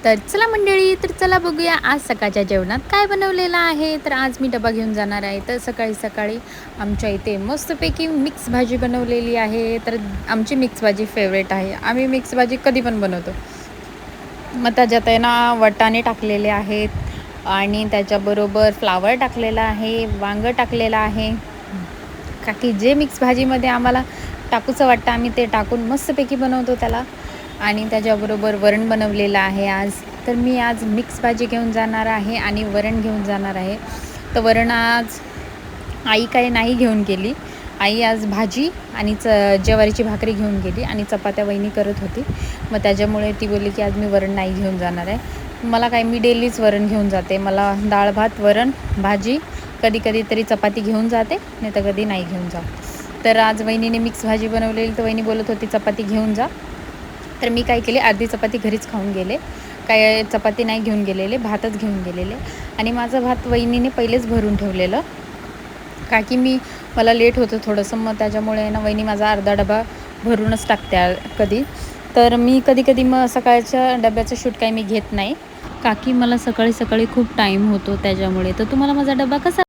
तर चला मंडळी, तर चला बघूया आज सकाळच्या जेवणात काय बनवलेलं आहे. तर आज मी डबा घेऊन जाणार आहे. तर सकाळी सकाळी आमच्या इथे मस्तपैकी मिक्स भाजी बनवलेली आहे. तर आमची मिक्स भाजी फेवरेट आहे. आम्ही मिक्स भाजी कधी पण बनवतो. मग त्याच्यात आहे ना वाटाणे टाकलेले आहेत आणि त्याच्याबरोबर फ्लावर टाकलेला आहे, वांगं टाकलेलं आहे. का की जे मिक्स भाजीमध्ये आम्हाला टाकूचं वाटतं आम्ही ते टाकून मस्तपैकी बनवतो त्याला. आणि त्याच्याबरोबर वरण बनवलेलं आहे आज. तर मी आज मिक्स भाजी घेऊन जाणार आहे आणि वरण घेऊन जाणार आहे. तर वरण आज आई काही नाही घेऊन गेली. आई आज भाजी आणि ज्वारीची भाकरी घेऊन गेली आणि चपात्या वहिनी करत होती. मग त्याच्यामुळे ती बोलली की आज मी वरण नाही घेऊन जाणार आहे. मला काय, मी डेलीच वरण घेऊन जाते. मला डाळ भात वरण भाजी, कधी कधी तरी चपाती घेऊन जाते, नाही तर कधी नाही घेऊन जात. तर आज वहिनीने मिक्स भाजी बनवलेली, तर वहिनी बोलत होती चपाती घेऊन जा. तर मी काय केले, अर्धी चपाती घरीच खाऊन गेले. काय चपाती नाही घेऊन गेलेले, भातच घेऊन गेलेले. आणि माझं भात वहिनीने पहिलेच भरून ठेवलेलं, का की मला लेट होतं थोडंसं. मग त्याच्यामुळे ना वहिनी माझा अर्धा डबा भरूनच टाकते कधी. तर मी कधी कधी मग सकाळच्या डब्याचं शूट काही मी घेत नाही, का की मला सकाळी सकाळी खूप टाईम होतो त्याच्यामुळे. तर तुम्हाला माझा डबा कसा